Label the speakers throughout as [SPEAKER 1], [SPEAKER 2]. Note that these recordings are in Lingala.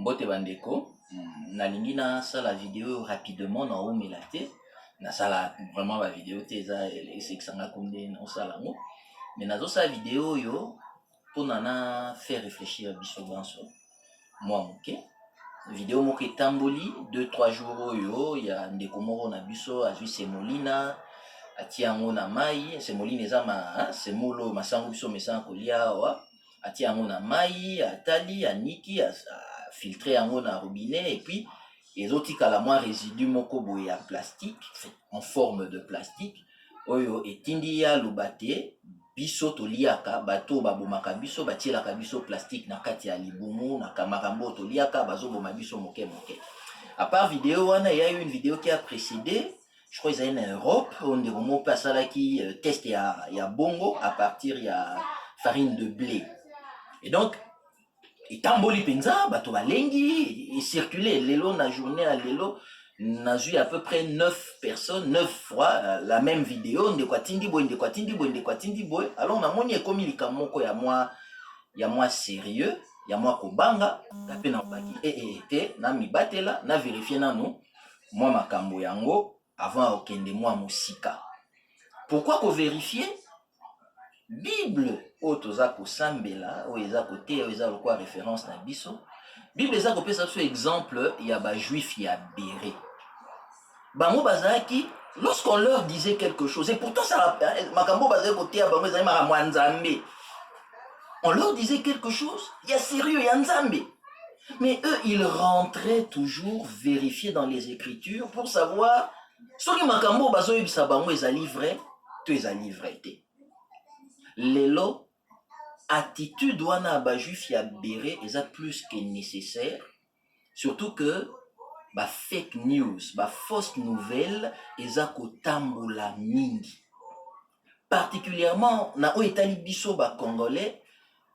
[SPEAKER 1] Mbote bandeko, nalingi na sala vidéo rapidement na omela te. Na sala vraiment la vidéo te eza esexanga konde na osala ngo. Mais nazo sala vidéo yo pour nana faire réfléchir biso banso. Moi moke. Vidéo moko etamboli 2-3 jours oyo ya ndeko moko na biso azwi semolina atia yango na mai. Semolina eza ma semolo masango biso mesana kolia awa. Atia yango na mai, atali, aniki, filtré yango na robinet et puis les autres kala moins résidu moko boye ya plastique en forme de plastique oyo etindi ya lobate biso toliaka bato babomaka biso batielaka biso plastique na kati ya libumu na kamakambo toliaka bazoboma biso moke moke. À part vidéo wana il y a eu une vidéo qui a précédé, je crois ils en Europe on est vraiment pas ça là qui teste ya bongo à partir ya farine de blé. Et donc itamboli penza bato balengi et circulé lelo na journée à lelo nazu à peu près 9 personnes 9 fois la même vidéo ndekwatindi boy. Alors na moni ekomi likamoko ya moi sérieux ya moi kobanga tapé na baki te na mibatela na vérifier nanu moi makambo yango avant okende moi musika. Pourquoi ko vérifier Bible otoza ko sambela o eza côté o eza quoi référence na biso. Bible eza ko pesa so exemple ya ba juif ya béré. Bango bazaki lorsqu'on leur disait quelque chose et pourtant ça makambo bazaki côté ya bango ezali mara mwanzambe. On leur disait quelque chose, il y a sérieux ya nzambe. Mais eux ils rentraient toujours vérifier dans les écritures pour savoir soki makambo bazo yebisa bango ezali vrai, to ezali vrai te. Lelo attitude wana ba juif ya béré eza plus que nécessaire, surtout que ba fake news ba fausse nouvelle eza kotambola mingi, particulièrement na o etali biso ba congolais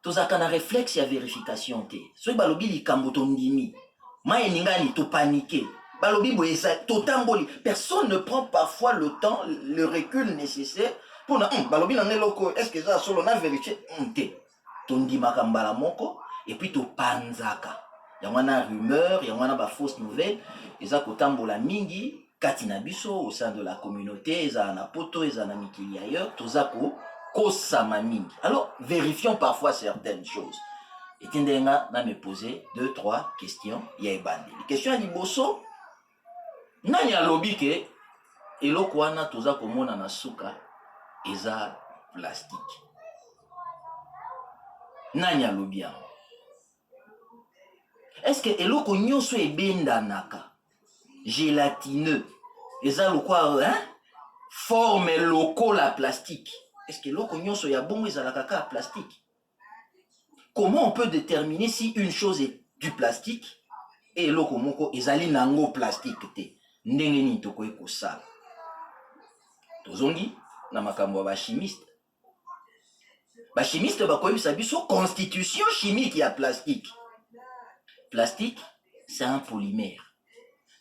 [SPEAKER 1] tozaka na réflexe ya vérification te. Soki balobi likambo tondimi mai ningani to paniquer balobi boye ça totamboli, personne ne prend parfois le temps le recul nécessaire pour na balobi na ngeloko est-ce que ça solo na vérifier te tondi makambala moko et puis to panzaka ya wana rumeur ya wana ba fausse nouvelle eza kotambola mingi kati na biso au sein de la communauté eza na poto eza na mikili ailleurs tozako kosama mingi. Alors vérifions parfois certaines choses. Et tindenga na me poser 2-3 questions ya ebandi. Question ya liboso nani alobi ke eloko wana toza komona na suka eza plastique. Nani alobi yango? Est-ce que eloko nyonso ebendanaka gélatineux eza lokwa forme lokola plastique? Est-ce que eloko nyonso ya bongo ezalaka ka plastique? Comment on peut déterminer si une chose est du plastique et eloko moko ezali nango plastique te? Ndenge nini tokoki kosala? Tozongi na makambo ba chimiste. Ba chimiste bakoyebisa biso constitution chimique ya plastique. Plastique, c'est un polymère.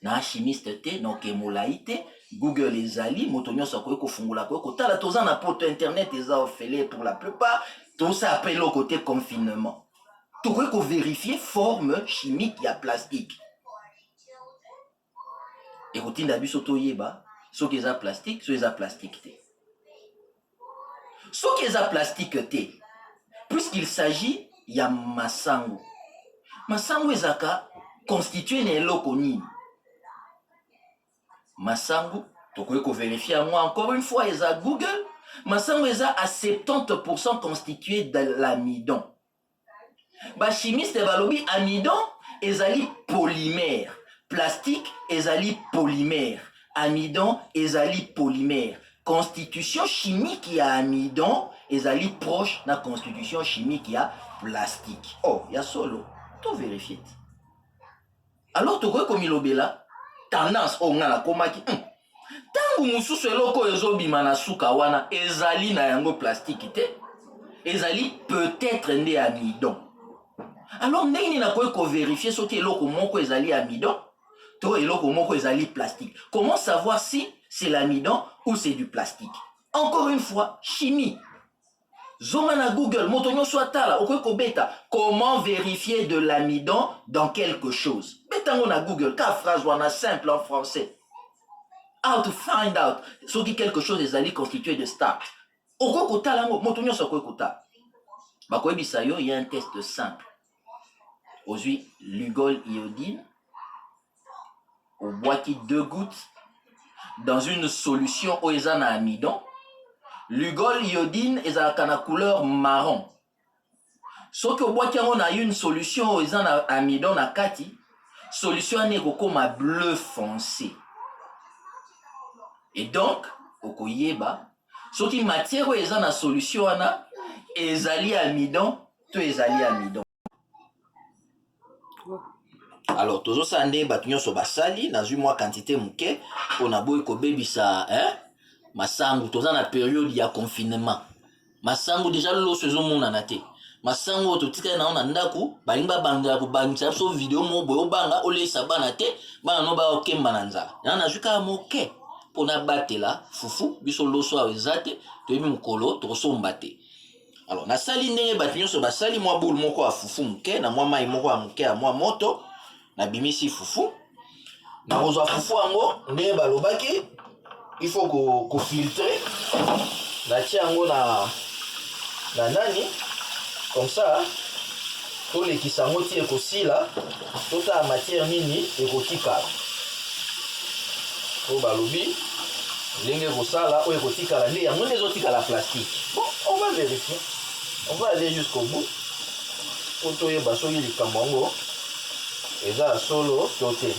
[SPEAKER 1] Na chimiste te, na okemolaite, Google ezali, moto nyonso akoki kofungula koki kotala toza na poto internet eza ofele pour la plupart, tout ça appelle au côté confinement. Tokoki ko vérifier forme chimique ya plastique. Et kotinda biso toyeba soki eza plastique, so eza plastique te. Soki eza plastique te, puisqu'il s'agit ya masango. Masango ezaka constitué na eloko nini? Masango, tokoki ko vérifier moi encore une fois eza Google. Masango eza à 70% constitué de l'amidon. Ba chimiste balobi amidon ezali polymère. Plastique ezali polymère. Amidon ezali polymère. Constitution chimique ya amidon ezali proche na constitution chimique ya plastique. Oh, ya solo, to vérifier. Alors tokoki komilobela tendance o ngana komaki tangu mususu eloko ezobima na suka wana ezali na yango plastique te, ezali peut-être nde amidon. Alors ndenge nini nakoki ko vérifier soki eloko moko ezali amidon to eloko moko ezali plastique? Comment savoir si c'est l'amidon ou c'est du plastique? Encore une fois, chimie. zonga na Google, motonyo soit tala, okwe beta, comment vérifier de l'amidon dans quelque chose. Betango na Google, ka phrase wana simple en français. How to find out, soki quelque chose ezali constitué de start. Okwe kotala ngo, motonyo so okwe kotala. Bakoye bisayo, il y a un test simple. Aujourd'hui, Lugol iodine, au boîtier 2 gouttes, dans une solution oezana amidon. Lugol iodine est à la couleur marron. Sauf que boîtier on a une solution oezana amidon na kati, solution n'est comme bleu foncé. Et donc, okoyeba, ce qui matière oezana solution ana, ezali amidon, to ezali amidon. Alors, tozo sande batunyo so basali, dans une mois quantité mouke, on a beau ko bebisa, masangu, toza na période ya confinement. Masangu déjà lo sezo mona nate. Masangu to tika na ona ndaku, balimba banga ko bangisa so vidéo mo boyo banga ole sabana te, bana no ba okemba na nzala. Na juka moke pona batela fufu biso lo so awezate, to yemi mukolo to so mbate. Alors, na sali ndenge batunyo so basali mwa boule moko a fufu mouke, na mwa mai moko a mouke a mwa moto. Na bimisi fufu na kozwa fufu yango ndenge balobaki il faut ko filtrer na tia yango na nani comme ça to lekisa yango ti ekosila tota matière nini ekotikala po balobi ndenge kosala oyo ekotikala nde yango nde ezotikala plastique. Bon, on va vérifier, on va aller jusqu'au bout po toyeba soki likambo yango eza solo tote.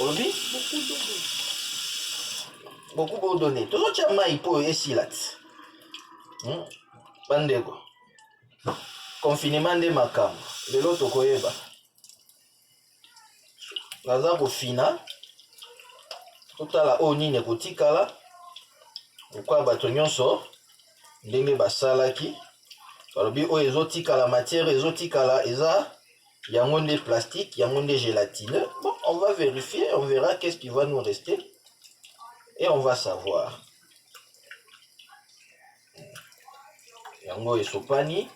[SPEAKER 1] Obi? Beaucoup d'eau donnée. Toujours tia mai po esilat. Bandeko. Confinement de makambo. Lelo tokoyeba. Naza kofina. Totala o nini kotikala. Okwa bato nyonso ndenge basalaki balobi oyo ezotikala matière ezotikala eza yango nde plastique yango nde gélatine. Bon, on va vérifier, on verra qu'est-ce qui va nous rester et on va savoir. Yango esopani.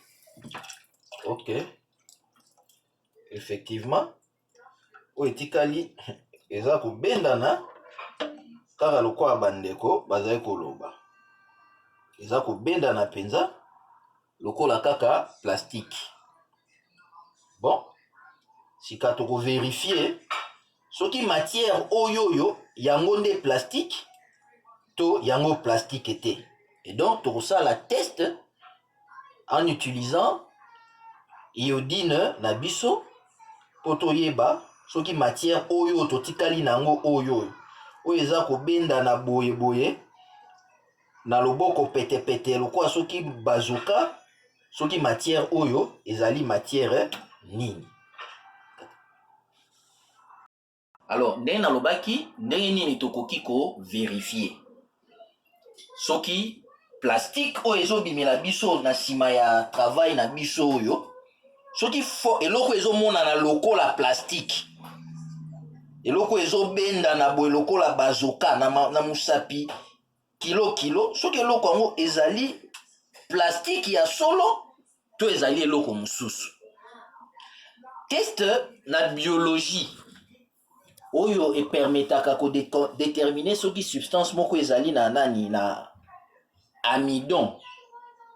[SPEAKER 1] Ok, effectivement oyo etikali eza kobendana kaka lokola bandeko bazali koloba eza kobenda na penza lokola kaka plastique. Bon, sika toko vérifier soki matière oyo yango nde plastique to yango plastique était. Et donc toko sala test en utilisant iodine na biso po toyeba soki matière oyo totikali nango oyo eza kobenda na boye na loboko pete lokwa soki bazoka soki matière oyo ezali matière nini. Alors ndenge nalobaki ndenge nini tokoki ko vérifier soki plastique oyo ezobimela biso na sima ya travail na biso oyo soki fo eloko ezomonana lokola plastique eloko ezobenda na boye lokola bazoka na musapi kilo soki eloko yango ezali plastique ya solo to ezali eloko mosusu. Test na biologie oyo epermetaka ko déterminer soki substance moko ezali na nani na amidon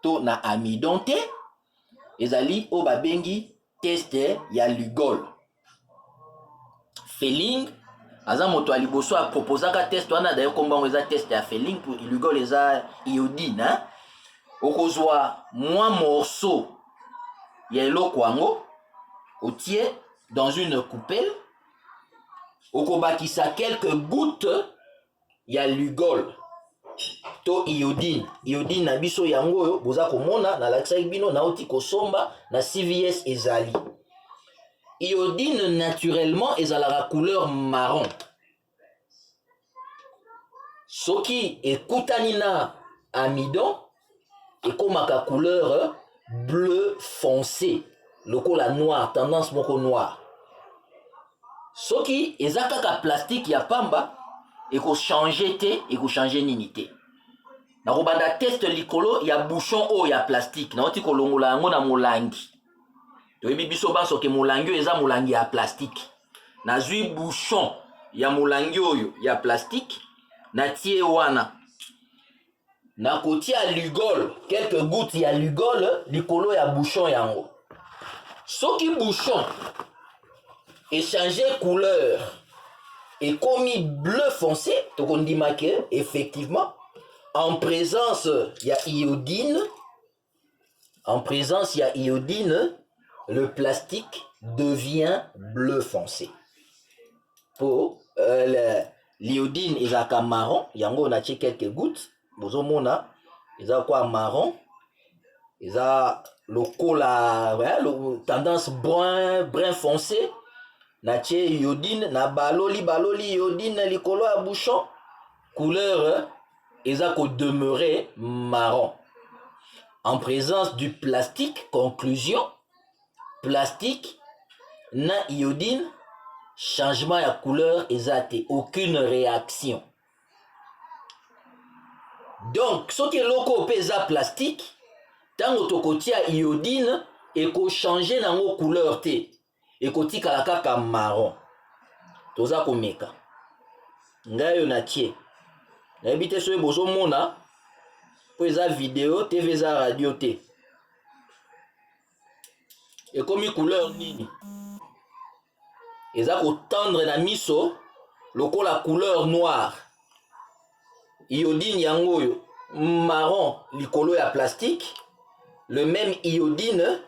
[SPEAKER 1] to na amidon te ezali o babengi test ya Lugol. Feeling aza moto a liboso a proposaka test wana d'ailleurs kombango eza test ya Feeling pour Lugol eza iodine okozwa mwa morceau ya eloko yango otie dans une coupelle okobakisa quelques gouttes ya Lugol to iodine na biso yango oyo boza komona na lakisaki bino na oti kosomba na CVS ezali iodine naturellement ezalaka couleur marron soki ekutani na amidon ekomaka couleur bleu foncé lokola noir tendance moko noir soki eza kaka plastique ya pamba et qu'on changer té et qu'on changer ninité. Na robanda test likolo ya bouchon o ya plastique na oti kolongola yango na molangi. To yebi biso baso ke molangi eza molangi ya plastique. Na zui bouchon ya molangi oyo ya plastique na tie wana. Na kotia lugol, quelques gouttes ya lugol likolo ya bouchon yango. Soki bouchon est changé couleur et commis bleu foncé, to kondima ke effectivement en présence il y a iodine, le plastique devient bleu foncé. Pour l'iodine est à marron, yango on a quelques gouttes, bozomona, ils a quoi marron, ils a le cola, le tendance brun foncé, na iodine, na baloli iodine likolo à bouchon, couleur ils a qu'au demeurer marron. En présence du plastique, conclusion, plastique, na iodine, changement de couleur, ils a aucune réaction. Donc, ce qui est loco pesa plastique, tant que à iodine, et qu'on change dans couleur té, et qu'on tika la kaka marron. Toza komeka. Ngayo na tie. Na ebite so bozo mona po eza vidéo TV za radio te. Et comme couleur nini. Eza ko tendre na miso loko la couleur noire. Iodine yango yo marron likolo ya plastique. Le même iodine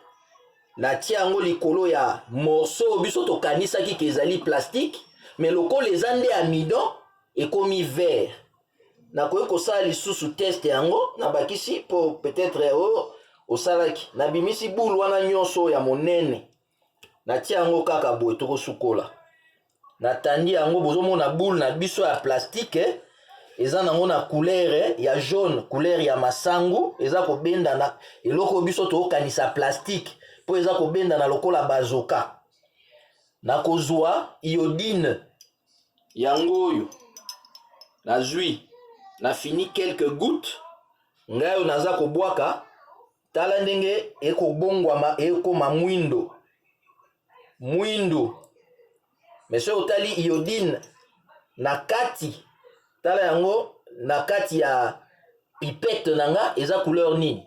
[SPEAKER 1] na tia yango likolo ya morceau biso to kanisa ki kezali plastique, mais loko les ande amidon et comme vert. Na koye ko sala lisusu test yango na bakisi po peut-être o salaki na bimisi boule wana nyonso ya monene na tia yango kaka boye toko sukola na tandi yango bozomona boule na biso ya plastique eza nango na couleur ya jaune, couleur ya masangu, eza ko benda na eloko biso to kanisa plastique po eza ko benda na lokola bazoka na kozwa iodine yango yo na zui na fini quelques gouttes ngayo naza ko boaka tala ndenge eko bongwama eko mamwindo monsieur otali iodine na kati tala yango na kati ya pipette nanga eza couleur nini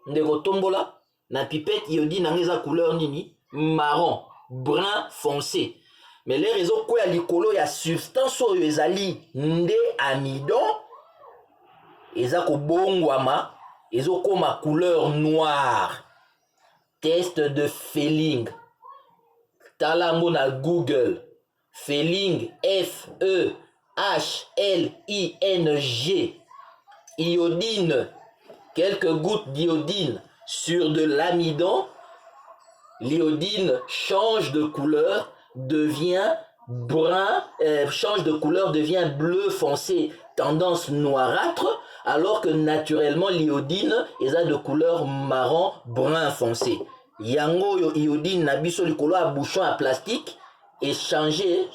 [SPEAKER 1] ndeko tombola na pipette iodine nanga eza couleur nini marron brun foncé mais les réseaux quoi ya likolo ya substance oyo ezali nde amidon eza ko bongwama ezo koma couleur noire. Test de Fehling talango na Google Fehling F-E-H-L-I-N-G iodine, quelques gouttes d'iodine sur de l'amidon, l'iodine change de couleur, devient brun, change de couleur, devient bleu foncé, tendance noirâtre, alors que naturellement l'iodine est de couleur marron brun foncé. Yango yo iodine na biso likolo a bouchon à plastique échanger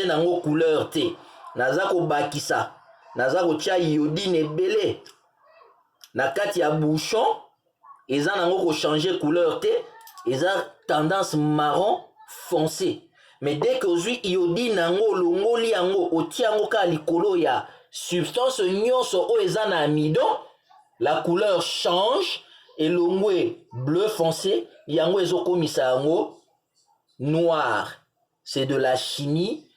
[SPEAKER 1] nango couleur té. Naza ko bakisa, naza ko tia iodine ebele na kati ya bouchon, eza nango ko changer couleur té, eza tendance marron foncé. Mais dès que ozwi iodine nango longoli yango otia yango ka likolo ya substance nyonso o eza na amidon, la couleur change et l'ongwe bleu foncé, yango ezokomisa yango noir. C'est de la chimie,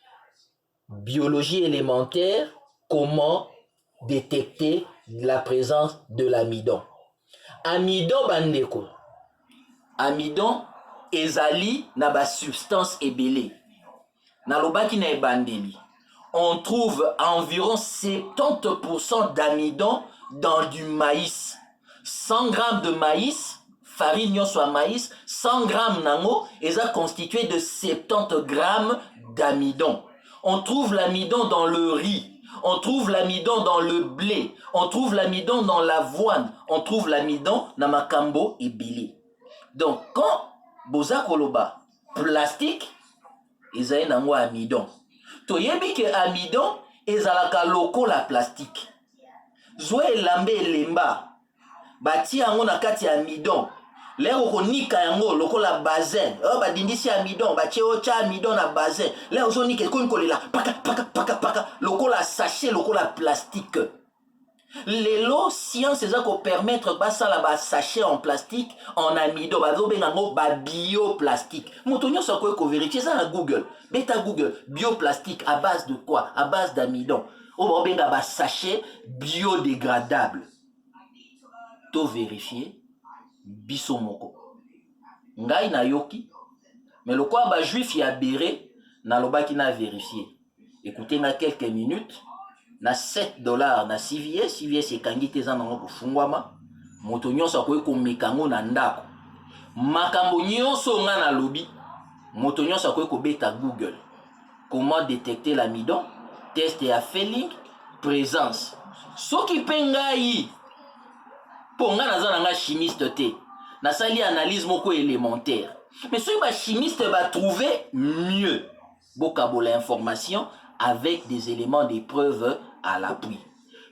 [SPEAKER 1] biologie élémentaire, comment détecter la présence de l'amidon. Amidon bandeko. Amidon ezali na ba substance ebele. Na lobaki na ebandeli. On trouve environ 70% d'amidon dans du maïs. 100 grammes de maïs, farine yon soit maïs, 100 grammes nango, est constitué de 70 grammes d'amidon. On trouve l'amidon dans le riz, on trouve l'amidon dans le blé, on trouve l'amidon dans l'avoine, on trouve l'amidon dans makambo et bili. Donc quand boza koloba plastique, ils ont nango amidon. Toyebi que amidon ezalaka lokola plastique. Zwa elambe elemba bati yango na kati ya midon. Lero konika yango lokola bazen. Badindisi ya midon, batie ocha midon na bazen. Lero zonika ekoni kolela paka paka paka paka lokola sachet lokola plastique. Lelo science eza ko permettre basala ba sachet en plastique en amidon bazobenga ngo ba bioplastique. Moto nyonso akoki ko vérifier ça na Google. Beta Google bioplastique à base de quoi? À base d'amidon. O benga ba sachet biodégradable. To vérifier biso moko. Ngai na yoki mais le quoi ba juif ya béré na lobaki na vérifier. Écoutez na quelques minutes. Na $7 na CVS ekangi te eza nango kofungwama moto nyonso akoki komeka yango na ndako makambo nyonso nga na lobi moto nyonso akoki kobeta Google comment détecter l'amidon test ya failing présence soki mpe ngai mpo nga naza nanga chimiste te nasali analyse moko élémentaire mais soki bachimiste batrouve mieux bokabola information avec des éléments de preuve à l'appui.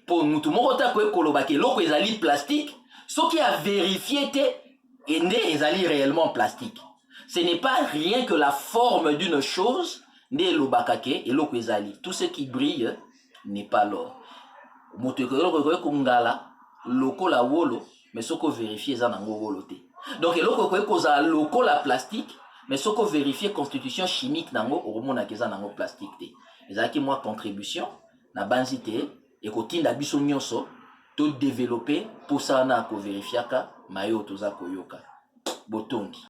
[SPEAKER 1] Pour nous, tout le monde a dit que les plastique, ce qui a vérifié est réellement plastique. Ce n'est pas rien que la forme d'une chose, tout ce qui brille n'est pas l'or. Donc, il y a plastique, mais ce qu'on vérifie constitution chimique nango hormone keza nango plastique te. Ezaki moi contribution na banzité et kotinda biso nyonso to développer pour ça na ko vérifiaka mayo toza koyoka. Botongi.